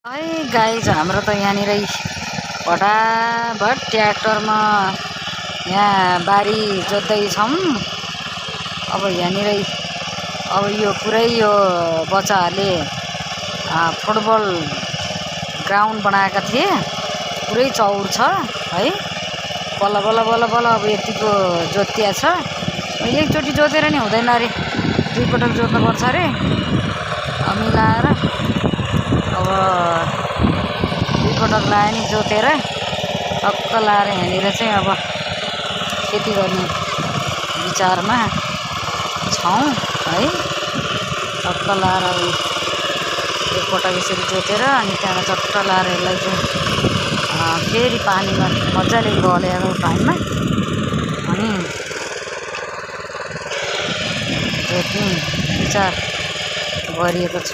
है गाइज हाम्रो त यहाँनिर फटाफट ट्र्याक्टरमा यहाँ बारी जोत्दैछौँ। अब यहाँनिर अब यो पुरै यो बच्चाहरूले फुटबल ग्राउन्ड बनाएका थिए, पुरै चौर छ है। बल्ल बल्ल बल्ल बल्ल अब यतिको जोतिया छ। एकचोटि जोतेर नि हुँदैन अरे, दुई पटक जोत्नुपर्छ अरे मिलाएर। अब दुई पटक लायो नि जोतेर टक्क लाएर यहाँनिर चाहिँ अब खेती गर्ने विचारमा छौँ है। टक्क लाएर अब एकपटक यसरी जोतेर अनि त्यहाँबाट चट्ट लाएर यसलाई चाहिँ फेरि पानीमा मजाले गलेर पानीमा अनि जोत्ने विचार गरिएको छ।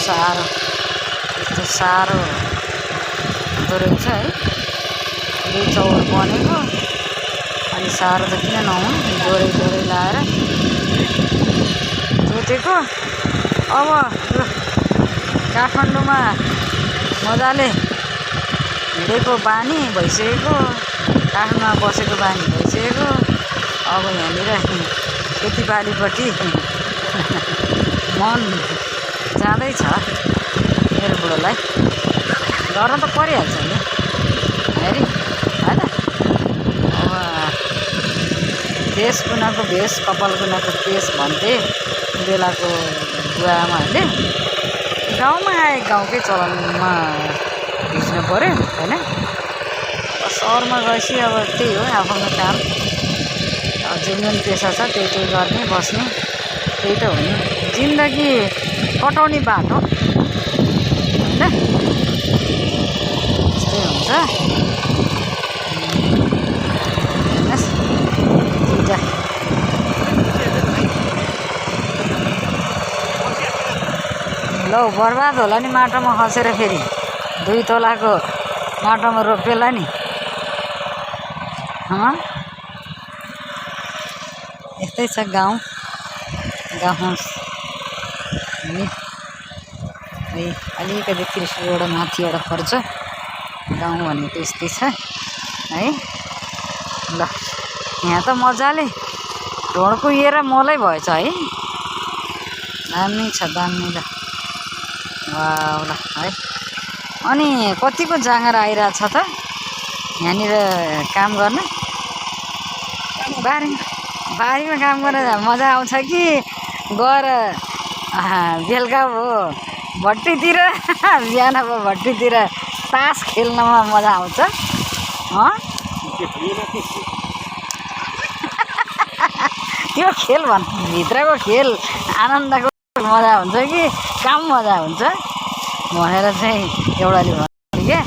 यस्तो साह्रो हुँदो रहेछ है, दुई चौर बनेको। अनि साह्रो त किन नहुनु, दोहोरै दोहोरै लाएर जोतेको। अब यो काठमाडौँमा मजाले हिँडेको बानी भइसकेको, काठमाडौँमा बसेको बानी भइसकेको। अब यहाँनिर खेतीबालीपट्टि मन जाँदैछ मेरो बुढोलाई। गर्न त परिहाल्छ नि हेरी होइन। अब देश कुनाको भेष कपाल कुनाको केस भन्थे बेलाको बुवाआमाहरूले। गाउँमा आए गाउँकै चलनमा भिज्नु पऱ्यो होइन। सहरमा गएपछि अब त्यही हो, आफ्नो काम जुन जुन पेसा छ त्यही गर्ने बस्ने, त्यही त हो नि जिन्दगी कटाउने बाटो होइन। त्यस्तै हुन्छ। लौ बर्बाद होला नि माटोमा खसेर, फेरि 2 तोलाको माटोमा रोपेला नि। यस्तै छ गाउँ है। अलिकति त्रिशुलबाट माथिबाट पर्छ गाउँ भनेको यस्तै छ है। ल यहाँ त मजाले ढोड कुहिएर मोलै भएछ है, दामी छ दामी। ल वाह ल है। अनि कतिको जाँगर आइरहेछ त यहाँनिर काम गर्न। बारीमा काम गर्न मजा आउँछ कि गएर बेलुका भयो भट्टीतिर बिहान भयो भट्टीतिर तास खेल्नमा मजा आउँछ। त्यो खेल भित्रको खेल आनन्दको मजा हुन्छ कि काम मजा हुन्छ भनेर चाहिँ एउटाले भन्यो क्या।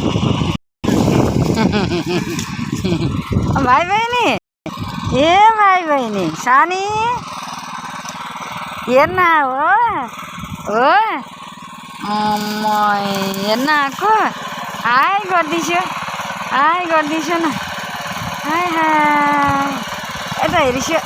भाइ बहिनी भाइ बहिनी सानी हेर्न हो म हेर्न आएको। हाई गरिदिन्छु न, हाई हाई यता हेरिस्यो।